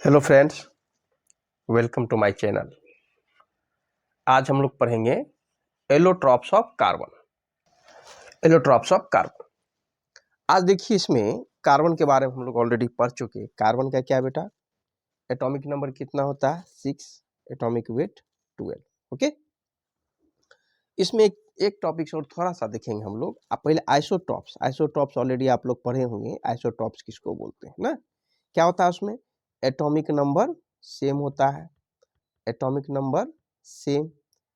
Hello friends, welcome to my channel. आज हम लोग पढ़ेंगे allotropes of carbon. Allotropes of carbon. आज देखिए, इसमें कार्बन के बारे में हम लोग ऑलरेडी पढ़ चुके हैं। कार्बन का क्या बेटा, एटॉमिक नंबर कितना होता है 6, एटॉमिक वेट 12। ओके, इसमें एक टॉपिक और थोड़ा सा देखेंगे हम लोग। आप पहले आइसोटॉप्स। आइसोटॉप्स ऑलरेडी आप लोग पढ़े होंगे। आइसोटॉप्स किसको बोलते हैं ना, क्या होता है उसमें? एटॉमिक नंबर सेम होता है। Atomic number same.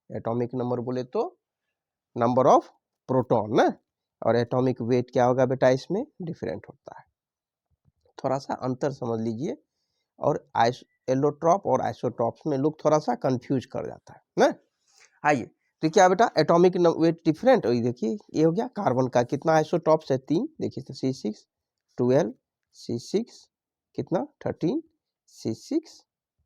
Atomic number बोले तो नंबर ऑफ प्रोटॉन ना, और एटॉमिक वेट क्या होगा बेटा, इसमें डिफरेंट होता है। थोड़ा सा अंतर समझ लीजिए। और एलोट्रॉप और आइसोटॉप्स में लोग थोड़ा सा कंफ्यूज कर जाता है ना। आइए, तो क्या बेटा, एटॉमिक वेट डिफरेंट। और देखिए, ये हो गया कार्बन का। कितना आइसोटॉप्स है? 3। देखिए तो C6 12, C6 कितना 13, C6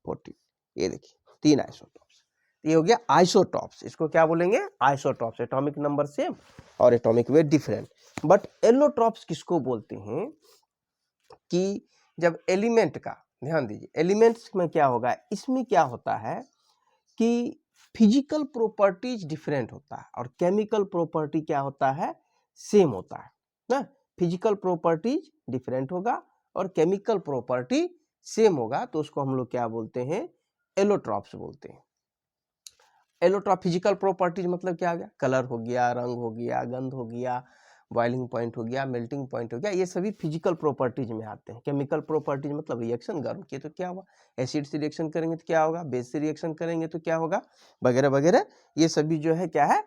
14। ये देखिए 3 आइसोटॉप्स। ये हो गया आइसोटॉप्स। इसको क्या बोलेंगे? आइसोटॉप्स। एटॉमिक नंबर सेम और atomic weight different. But allotropes किसको बोलते हैं कि जब एलिमेंट का, ध्यान दीजिए, एलिमेंट्स में क्या होगा, इसमें क्या होता है कि फिजिकल प्रॉपर्टीज डिफरेंट होता है और केमिकल प्रॉपर्टी क्या होता है, सेम होता है ना। फिजिकल प्रॉपर्टीज डिफरेंट होगा और केमिकल प्रॉपर्टी सेम होगा, तो उसको हम लोग क्या बोलते हैं? एलोट्रॉप्स बोलते हैं। एलोट्रॉप फिजिकल प्रॉपर्टीज मतलब क्या हो गया? कलर हो गया, रंग हो गया, गंध हो गया, बॉइलिंग पॉइंट हो गया, मेल्टिंग पॉइंट हो गया, ये सभी फिजिकल प्रॉपर्टीज में आते हैं। केमिकल प्रॉपर्टीज मतलब रिएक्शन, गर्म किए तो क्या हुआ, एसिड से रिएक्शन करेंगे तो क्या होगा, बेस से रिएक्शन करेंगे तो क्या होगा, वगैरह वगैरह। ये सभी जो है क्या है,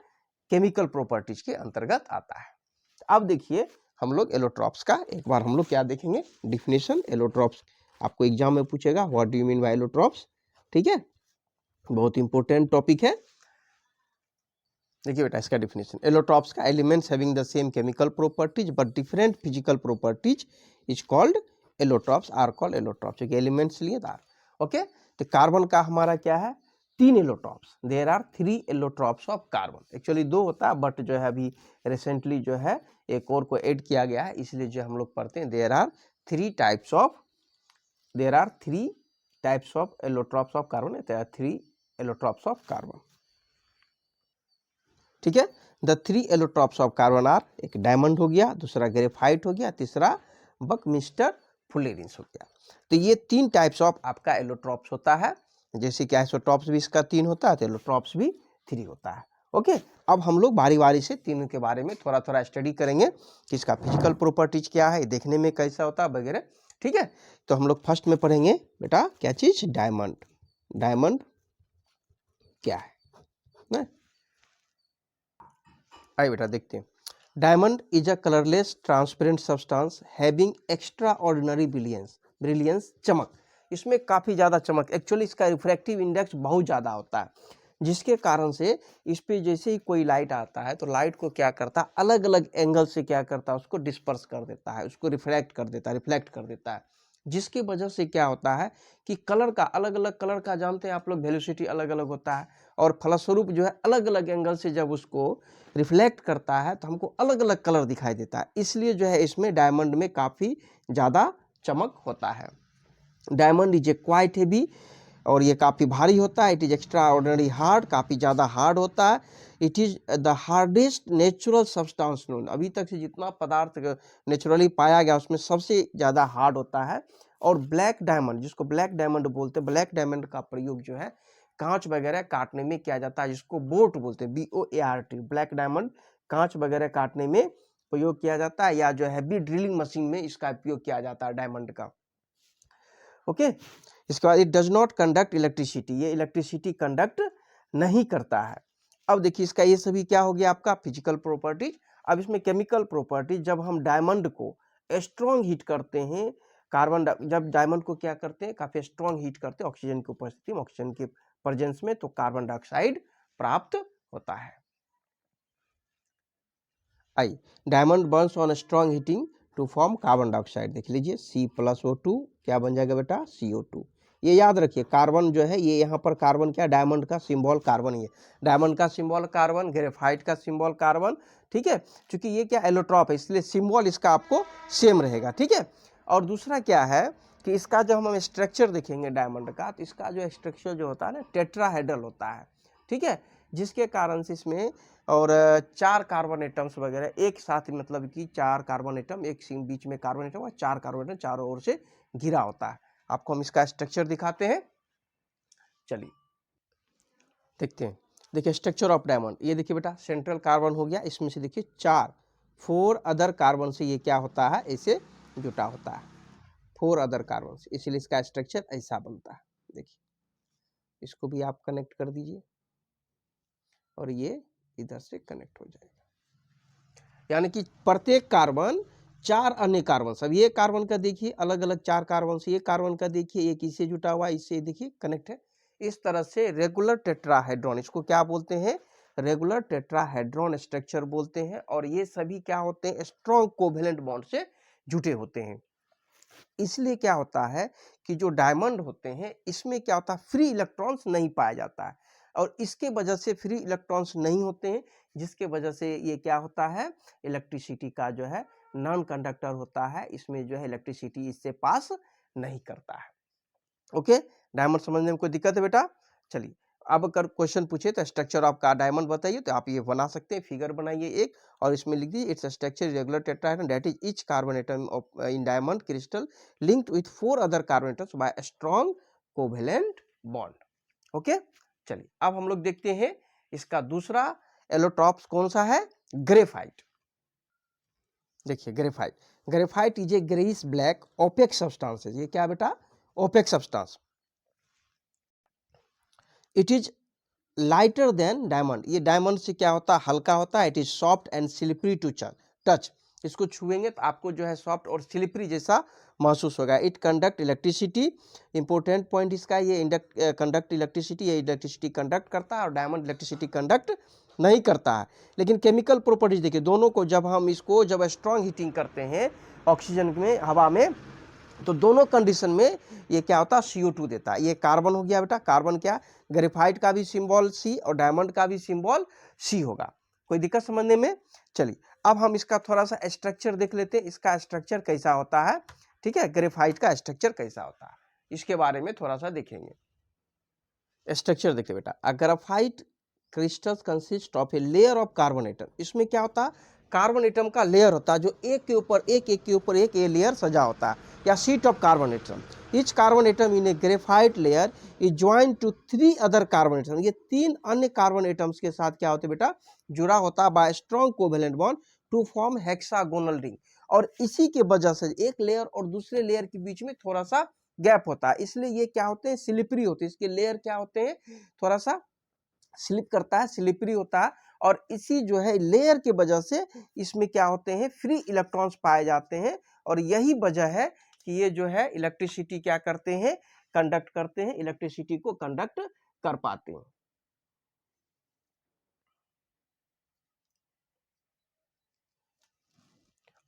केमिकल प्रॉपर्टीज के अंतर्गत आता है। अब देखिए, हम लोग एलोट्रॉप्स का एक बार हम लोग क्या देखेंगे, डिफिनेशन। एलोट्रॉप्स आपको एग्जाम में पूछेगा, what do you mean by allotropes. ठीक है, बहुत इंपॉर्टेंट टॉपिक है। देखिए बेटा, इसका डिफिनेशन, एलोट्रॉप्स का, elements having the same chemical properties but different physical properties is called allotropes, are called allotropes. Elements लिए तार। ओके, तो कार्बन का हमारा क्या है, 3 allotropes. There are 3 allotropes of carbon. Actually 2 होता है, बट जो है अभी रिसेंटली जो है एक और को ऐड किया गया है, इसलिए जो हम लोग पढ़ते हैं there are 3 types of allotropes of carbon. 3 allotropes of carbon. ठीक है, the 3 allotropes of carbon are, एक डायमंड हो गया, दूसरा ग्रेफाइट हो गया, तीसरा बकमिस्टर फुलेरिन्स हो गया। तो ये 3 टाइप्स ऑफ आपका एलोट्रॉप्स होता है। जैसे कि आइसोटॉप्स भी इसका 3 होता है, तो एलोट्रॉप्स भी 3 होता है। ओके, अब हम लोग बारी बारी से तीनों के बारे में थोड़ा थोड़ा स्टडी करेंगे कि इसका फिजिकल प्रॉपर्टीज क्या है, देखने में कैसा होता है वगैरह। ठीक है, तो हम लोग फर्स्ट में पढ़ेंगे बेटा क्या चीज, डायमंड। डायमंड क्या है ना, आइए बेटा देखते हैं। Diamond is a colourless transparent substance having extra ordinary brilliance, चमक। इसमें काफ़ी ज़्यादा चमक, एक्चुअली इसका रिफ्रैक्टिव इंडेक्स बहुत ज़्यादा होता है, जिसके कारण से इस पे जैसे ही कोई लाइट आता है तो लाइट को क्या करता है, अलग अलग एंगल से क्या करता है, उसको डिस्पर्स कर देता है, उसको रिफ्लेक्ट कर देता है, जिसकी वजह से क्या होता है कि कलर का, अलग अलग कलर का जानते हैं आप लोग, वेलोसिटी अलग अलग होता है, और फलस्वरूप जो है अलग अलग एंगल से जब उसको रिफ्लेक्ट करता है तो हमको अलग अलग कलर दिखाई देता है। इसलिए जो है इसमें डायमंड में काफ़ी ज़्यादा चमक होता है। Diamond is a quite heavy, और ये काफ़ी भारी होता है। It is extra ordinary hard, काफ़ी ज़्यादा हार्ड होता है। It is the hardest natural substance known, अभी तक से जितना पदार्थ नेचुरली पाया गया उसमें सबसे ज़्यादा हार्ड होता है। और ब्लैक डायमंड, जिसको ब्लैक डायमंड बोलते हैं, ब्लैक डायमंड का प्रयोग जो है कांच वगैरह काटने में किया जाता है, जिसको बोट बोलते हैं, BOART। ब्लैक डायमंड कांच वगैरह काटने में प्रयोग किया जाता है, या जो हैवी ड्रिलिंग मशीन में इसका उपयोग किया जाता है डायमंड का। ओके, इसके बाद it does not conduct electricity, ये इलेक्ट्रिसिटी कंडक्ट नहीं करता है। अब देखिए, इसका ये सभी क्या हो गया आपका फिजिकल प्रॉपर्टीज। अब इसमें केमिकल प्रॉपर्टीज, जब हम डायमंड को स्ट्रॉन्ग हीट करते हैं, जब डायमंड को क्या करते हैं, काफी स्ट्रॉन्ग हीट करते हैं ऑक्सीजन की उपस्थिति में, ऑक्सीजन के प्रेजेंस में, तो कार्बन डाइऑक्साइड प्राप्त होता है। I, diamond burns on strong heating to form carbon dioxide. देख लीजिए, C+O2 क्या बन जाएगा बेटा, CO2। ये याद रखिए, कार्बन जो है ये यहाँ पर कार्बन क्या, डायमंड का सिंबल कार्बन ही है। डायमंड का सिंबल कार्बन, ग्रेफाइट का सिंबल कार्बन। ठीक है, क्योंकि ये क्या एलोट्रॉप है, इसलिए सिंबल इसका आपको सेम रहेगा। ठीक है, और दूसरा क्या है कि इसका जो हम स्ट्रक्चर देखेंगे डायमंड का, तो इसका जो स्ट्रक्चर जो होता है ना टेट्राहेड्रल होता है, ठीक है, जिसके कारण से इसमें और 4 कार्बन एटम्स वगैरह एक साथ, मतलब कि 4 कार्बन एटम, एक बीच में कार्बन एटम और 4 कार्बन एटम चारों ओर से घिरा होता है। आपको हम इसका स्ट्रक्चर दिखाते हैं, चलिए देखते हैं। देखिए स्ट्रक्चर ऑफ डायमंड, ये देखिए बेटा सेंट्रल कार्बन हो गया, इसमें से देखिए 4 अदर कार्बन से ये क्या होता है, ऐसे जुटा होता है 4 अदर कार्बन से, इसलिए इसका स्ट्रक्चर ऐसा बनता है। देखिए इसको भी आप कनेक्ट कर दीजिए और ये इधर से कनेक्ट हो जाएगा, यानी कि प्रत्येक कार्बन 4 अन्य कार्बन, सब ये कार्बन का देखिए अलग अलग 4 कार्बन से, ये कार्बन का देखिए एक इससे जुटा हुआ, इससे देखिए कनेक्ट है। इस तरह से रेगुलर टेट्राहेड्रॉन, इसको क्या बोलते हैं, रेगुलर टेट्राहेड्रॉन स्ट्रक्चर बोलते हैं। और ये सभी क्या होते हैं, स्ट्रॉन्ग कोवेलेंट बॉन्ड से जुटे होते हैं। इसलिए क्या होता है कि जो डायमंड होते हैं इसमें क्या होता है, फ्री इलेक्ट्रॉन्स नहीं पाया जाता है, और इसके वजह से फ्री इलेक्ट्रॉन्स नहीं होते हैं, जिसके वजह से ये क्या होता है, इलेक्ट्रिसिटी का जो है नॉन कंडक्टर होता है, इसमें जो है इलेक्ट्रिसिटी इससे पास नहीं करता है। ओके, डायमंड समझने में कोई दिक्कत है बेटा? चलिए अब अगर क्वेश्चन पूछे तो स्ट्रक्चर ऑफ का डायमंड बताइए, तो आप ये बना सकते हैं, फिगर बनाइए एक और इसमें लिख दीजिए its structure regular tetrahedron that is each carbon atom of in diamond crystal linked with 4 other carbon atoms bye strong covalent bond. Okay, चलिए अब हम लोग देखते हैं इसका दूसरा एलोट्रॉप्स कौन सा है, ग्रेफाइट। देखिए graphite, graphite is a greyish black opaque substance, ये क्या बेटा, opaque substance. It is lighter than diamond, ये डायमंड से क्या होता है, हल्का होता है। It is soft and slippery to touch, इसको छुएंगे तो आपको जो है सॉफ्ट और स्लिपरी जैसा महसूस होगा। It conduct electricity, important point इसका, ये कंडक्ट इलेक्ट्रिसिटी, ये इलेक्ट्रिसिटी कंडक्ट करता है और डायमंड इलेक्ट्रिसिटी कंडक्ट नहीं करता है। लेकिन केमिकल प्रॉपर्टीज देखिए दोनों को, जब हम इसको जब स्ट्रॉन्ग हीटिंग करते हैं ऑक्सीजन में, हवा में, तो दोनों कंडीशन में ये क्या होता है, CO2 देता है। ये कार्बन हो गया बेटा, कार्बन क्या, ग्रेफाइट का भी सिंबल C और डायमंड का भी सिंबल C होगा। कोई दिक्कत समझने में? चलिए अब हम इसका थोड़ा सा स्ट्रक्चर देख लेते हैं, इसका स्ट्रक्चर कैसा होता है, ठीक है, ग्रेफाइट का स्ट्रक्चर कैसा होता है, इसके बारे में थोड़ा सा देखेंगे। स्ट्रक्चर देखिए बेटा, a graphite crystals consist of a layer of carbon atom, इसमें क्या होता है, कार्बन एटम का लेयर होता है, जो एक के ऊपर एक, एक के ऊपर एक ये लेयर सजा होता है, या sheet of carbon atom. Each carbon atom in a graphite layer is joint to 3 other carbon atom, ये 3 अन्य कार्बन एटम्स के साथ क्या होते बेटा, जुड़ा होता है by strong covalent bond to form hexagonal ring. और इसी के वजह से एक लेयर और दूसरे लेयर के बीच में थोड़ा सा गैप होता है, इसलिए ये क्या होते हैं, स्लिपरी होते हैं, इसके लेयर क्या होते हैं, थोड़ा सा स्लिप करता है, स्लिपरी होता है। और इसी जो है लेयर के वजह से इसमें क्या होते हैं, फ्री इलेक्ट्रॉन्स पाए जाते हैं, और यही वजह है कि ये जो है इलेक्ट्रिसिटी क्या करते हैं, कंडक्ट करते हैं, इलेक्ट्रिसिटी को कंडक्ट कर पाते हैं।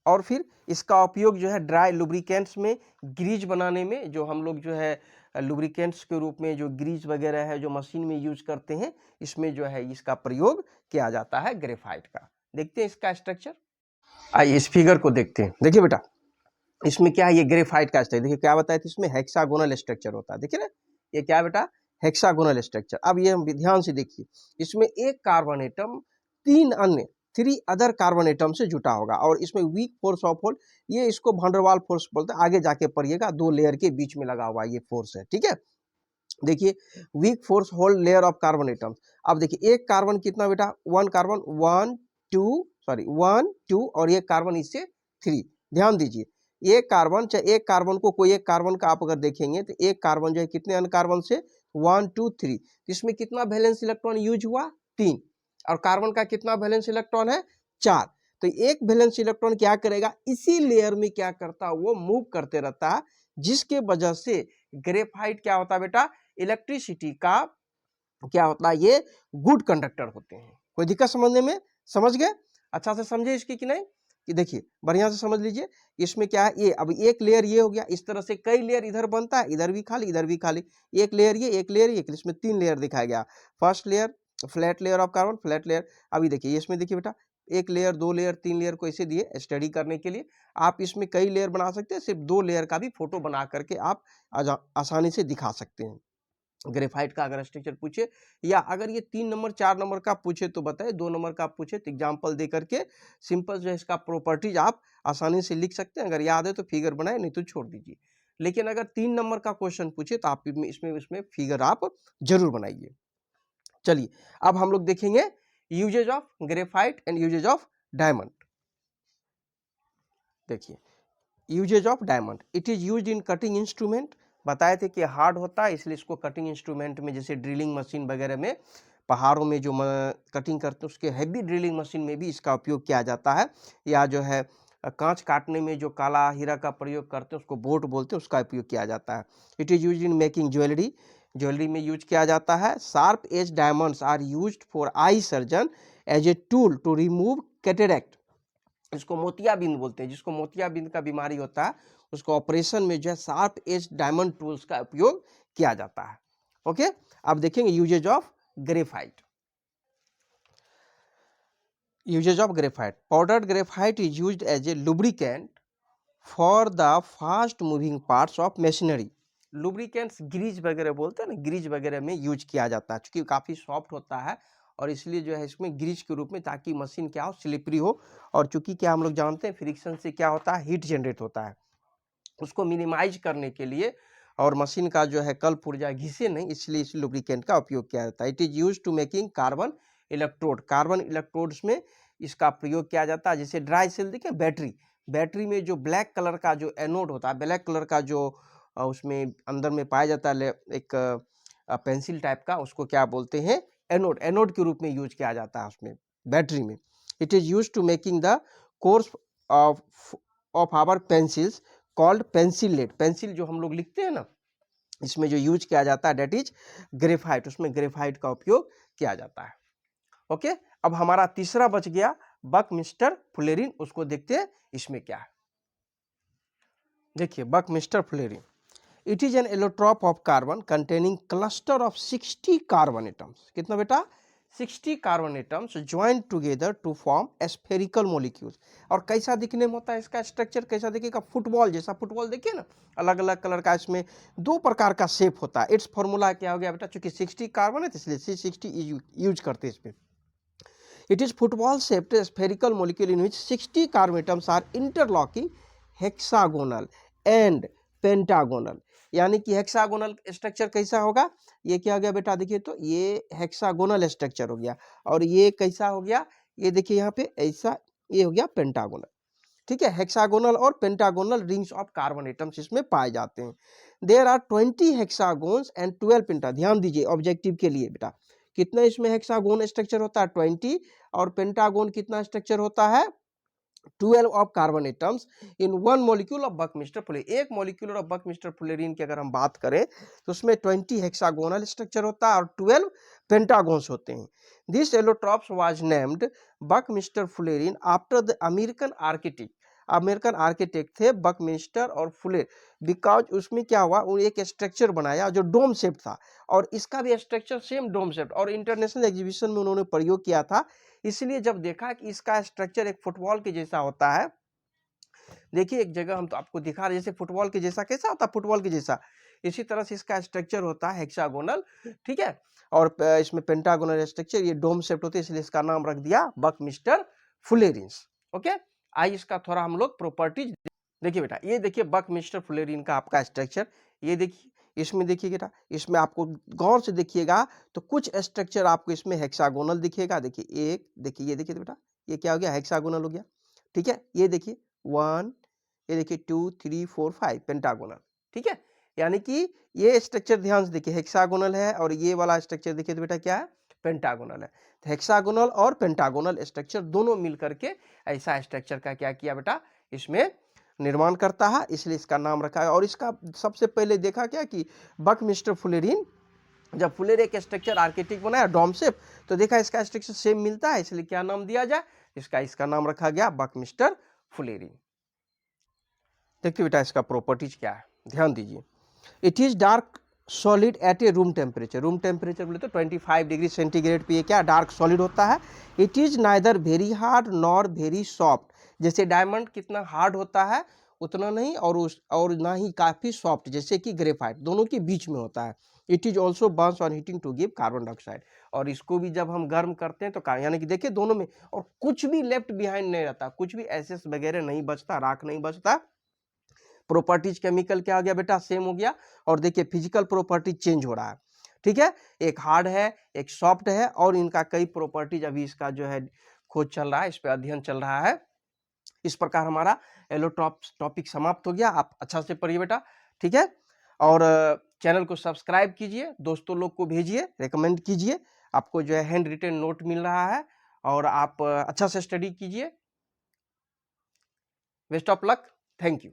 और फिर इसका उपयोग जो है ड्राई लुब्रिकेंट्स में, ग्रीज बनाने में, जो हम लोग जो है लुब्रिकेंट्स के रूप में जो ग्रीज वगैरह है जो मशीन में यूज करते हैं, इसमें जो है इसका प्रयोग किया जाता है ग्रेफाइट का। देखते हैं इसका स्ट्रक्चर, आइए इस फिगर को देखते हैं। देखिए बेटा इसमें क्या है, ये ग्रेफाइट का स्ट्रक्चर, देखिए क्या बताया था, इसमें हेक्सागोनल स्ट्रक्चर होता है, देखिए ना ये क्या बेटा, हेक्सागोनल स्ट्रक्चर। अब ये हम ध्यान से देखिए, इसमें एक carbon atom 3 other carbon atom से जुटा होगा, और इसमें वीक फोर्स ऑफ होल्ड, ये इसको वंडरवाल फोर्स बोलते हैं, आगे जाके पढ़िएगा, 2 लेयर के बीच में लगा हुआ ये फोर्स है, ठीक है। देखिए weak force hold layer of carbon atoms. अब देखिए एक कार्बन कितना बेटा, 1 कार्बन, 1 2 और ये कार्बन इससे 3, ध्यान दीजिए एक कार्बन, चाहे एक कार्बन को, कोई एक कार्बन का आप अगर देखेंगे तो एक कार्बन जो है कितने अन्य कार्बन से, 1 2 3, इसमें कितना वैलेंस इलेक्ट्रॉन यूज हुआ, 3, और कार्बन का कितना वैलेंस इलेक्ट्रॉन है, 4। तो एक वैलेंस इलेक्ट्रॉन क्या करेगा, इसी लेयर में क्या करता है, वो मूव करते रहता है, जिसके वजह से ग्रेफाइट क्या होता है बेटा, इलेक्ट्रिसिटी का क्या होता है, ये गुड कंडक्टर होते हैं। कोई दिक्कत समझने में, समझ गए, अच्छा से समझे इसकी कि नहीं, कि देखिए बढ़िया से समझ लीजिए। इसमें क्या है, ये अब एक लेयर ये हो गया, इस तरह से कई लेयर इधर बनता है, इधर भी खाली, इधर भी खाली, एक लेयर ये, एक लेयर ये, इसमें 3 लेयर दिखाया गया। First layer flat layer of carbon, flat layer. अभी देखिए इसमें देखिए बेटा एक लेयर, 2 लेयर, 3 लेयर को ऐसे दिए स्टडी करने के लिए। आप इसमें कई लेयर बना सकते हैं, सिर्फ 2 लेयर का भी फोटो बना करके आप आसानी से दिखा सकते हैं। ग्रेफाइट का अगर स्ट्रक्चर पूछे, या अगर ये 3 नंबर 4 नंबर का पूछे तो बताए, 2 नंबर का पूछे तो एग्जाम्पल दे करके सिंपल जो है इसका प्रॉपर्टीज आप आसानी से लिख सकते हैं। अगर याद है तो फिगर बनाए, नहीं तो छोड़ दीजिए। लेकिन अगर 3 नंबर का क्वेश्चन पूछे तो आप इसमें फिगर आप जरूर बनाइए। चलिए अब हम लोग देखेंगे uses of graphite and uses of diamond. देखिए uses of diamond, it is used in cutting instrument. बताए थे कि हार्ड होता है, इसलिए इसको कटिंग इंस्ट्रूमेंट में, जैसे ड्रिलिंग मशीन वगैरह में, पहाड़ों में जो कटिंग करते हैं उसके हैवी ड्रिलिंग मशीन में भी इसका उपयोग किया जाता है। या जो है कांच काटने में जो काला हीरा का प्रयोग करते हैं उसको बोट बोलते हैं, उसका उपयोग किया जाता है। It is use in making jewellery, jewellery में यूज किया जाता है। Sharp edge diamonds are used for eye surgeon as a tool to remove cataract. इसको मोतियाबिंद बोलते हैं, जिसको मोतियाबिंद का बीमारी होता है उसको ऑपरेशन में जो है शार्प एज डायमंड टूल्स का उपयोग किया जाता है। ओके, अब देखेंगे uses of graphite. Uses of graphite, powdered graphite is used as a lubricant for the fast moving parts of machinery. Lubricants grease वगैरह बोलते हैं ना, ग्रीज वगैरह में यूज किया जाता है, क्योंकि काफ़ी सॉफ्ट होता है और इसलिए जो है इसमें ग्रीज के रूप में, ताकि मशीन क्या हो, स्लिपरी हो। और चूंकि क्या हम लोग जानते हैं फ्रिक्शन से क्या होता है, हीट जनरेट होता है, उसको मिनिमाइज करने के लिए और मशीन का जो है कल पुर्जा घिसे नहीं, इसलिए इस लुब्रिकेंट का उपयोग किया जाता है। It is use to making carbon electrode, carbon electrodes में इसका प्रयोग किया जाता है। जैसे ड्राई सेल देखिए, बैटरी, बैटरी में जो ब्लैक कलर का जो एनोड होता है, ब्लैक कलर का जो उसमें अंदर में पाया जाता है एक पेंसिल टाइप का, उसको क्या बोलते हैं, एनोड, एनोड के रूप में यूज किया जाता है उसमें बैटरी में। It is use to making the cores of our pencils called pencil lead. Pencil जो हम लोग लिखते हैं ना, इसमें जो यूज किया जाता है डेट इज ग्रेफाइट, उसमें ग्रेफाइट का उपयोग किया जाता है। ओके, अब हमारा तीसरा बच गया बकमिस्टर फुलेरिन, उसको देखते हैं इसमें क्या है। देखिए Buckminster fullerene, it is an allotrope of carbon containing cluster of 60 carbon atoms. कितना बेटा, 60 carbon atoms join together to form spherical molecules. और कैसा दिखने में होता है इसका स्ट्रक्चर, कैसा दिखेगा, फुटबॉल जैसा। फुटबॉल देखिए ना, अलग अलग कलर का, इसमें 2 प्रकार का शेप होता है। इट्स फॉर्मूला क्या हो गया बेटा, चूंकि 60 कार्बन है तो इसलिए C60 यूज करते हैं इसमें। It is football shaped spherical molecule in which 60 carbon atoms are interlocking hexagonal and pentagonal। यानी कि हेक्सागोनल स्ट्रक्चर कैसा होगा, ये क्या हो गया बेटा, देखिए तो ये हेक्सागोनल स्ट्रक्चर हो गया। और ये कैसा हो गया, ये देखिए यहाँ पे ऐसा, ये हो गया पेंटागोनल। ठीक है, हेक्सागोनल और pentagonal rings of carbon atoms इसमें पाए जाते हैं। देयर आर 20 हेक्सागोन्स एंड 12 पेंटा। ध्यान दीजिए ऑब्जेक्टिव के लिए बेटा, कितना इसमें हेक्सागोन स्ट्रक्चर होता है 20, और पेंटागोन कितना स्ट्रक्चर होता है 12 of carbon atoms in one molecule of Buckminster fullerene. एक मॉलिक्यूल ऑफ बकमिस्टर फुलेरिन की अगर हम बात करें तो उसमें 20 हेक्सागोनल स्ट्रक्चर होता है और 12 पेंटागोन्स होते हैं। This allotropes was named Buckminster fullerene after the American architect. American architect थे बकमिस्टर और फुलेर, बिकॉज उसमें क्या हुआ, वो एक स्ट्रक्चर बनाया जो डोम शेप था, और इसका भी स्ट्रक्चर सेम डोम शेप, और इंटरनेशनल एग्जीबिशन में उन्होंने प्रयोग किया था। इसलिए जब देखा कि इसका स्ट्रक्चर एक फुटबॉल के जैसा होता है, देखिए एक जगह हम तो आपको दिखा रहे, जैसे फुटबॉल के जैसा कैसा होता है, फुटबॉल के जैसा, इसी तरह से इसका स्ट्रक्चर होता है हेक्सागोनल। ठीक है, और इसमें पेंटागोनल स्ट्रक्चर, ये डोम शेप होते हैं, इसलिए इसका नाम रख दिया बकमिस्टर फुलेरिन्स। ओके, आइए इसका थोड़ा हम लोग प्रॉपर्टीज देखिए बेटा। ये देखिए बकमिस्टर फुलेरिन का आपका स्ट्रक्चर, ये देखिए, इसमें देखिए बेटा, इसमें आपको गौर से देखिएगा तो कुछ स्ट्रक्चर आपको इसमें हेक्सागोनल दिखेगा। देखिए एक, देखिए ये देखिए बेटा, ये क्या हो गया, हेक्सागोनल हो गया। ठीक है, ये देखिए 1, ये देखिए 2 3 4 5 पेंटागोनल। ठीक है, यानी कि ये स्ट्रक्चर ध्यान से देखिए हेक्सागोनल है, और ये वाला स्ट्रक्चर देखिए तो बेटा क्या है, पेंटागोनल है। तो हेक्सागोनल और पेंटागोनल स्ट्रक्चर दोनों मिलकर के ऐसा स्ट्रक्चर का क्या किया बेटा, इसमें निर्माण करता है, इसलिए इसका नाम रखा है। और इसका सबसे पहले देखा क्या कि बकमिस्टर फुलेरिन, जब फुलेर एक स्ट्रक्चर आर्किटेक्ट बनाया डोम शेप, तो देखा इसका स्ट्रक्चर सेम मिलता है, इसलिए क्या नाम दिया जाए, इसका नाम रखा गया बकमिस्टर फुलेरिन। देखिए बेटा इसका प्रॉपर्टीज क्या है, ध्यान दीजिए। It is dark solid at A room temperature बोले तो 25 डिग्री सेंटीग्रेड पे ये क्या डार्क सॉलिड होता है। It is neither very hard nor very soft, जैसे डायमंड कितना हार्ड होता है उतना नहीं, और ना ही काफ़ी सॉफ्ट जैसे कि ग्रेफाइट, दोनों के बीच में होता है। It is also burns on heating to give carbon dioxide, और इसको भी जब हम गर्म करते हैं तो यानी कि देखिए दोनों में, और कुछ भी लेफ्ट बिहाइंड नहीं रहता, कुछ भी एसेस वगैरह नहीं बचता, राख नहीं बचता। प्रॉपर्टीज केमिकल क्या आ गया बेटा, सेम हो गया, और देखिए फिजिकल प्रॉपर्टी चेंज हो रहा है, ठीक है। एक हार्ड है, एक सॉफ्ट है, और इनका कई प्रॉपर्टीज अभी इसका जो है खोज चल रहा है, इस पर अध्ययन चल रहा है। इस प्रकार हमारा एलोट्रॉप्स टॉपिक समाप्त हो गया। आप अच्छा से पढ़िए बेटा, ठीक है। और चैनल को सब्सक्राइब कीजिए, दोस्तों लोग को भेजिए, रेकमेंड कीजिए। आपको जो है हैंड रिटन नोट मिल रहा है, और आप अच्छा से स्टडी कीजिए। Best of luck, thank you.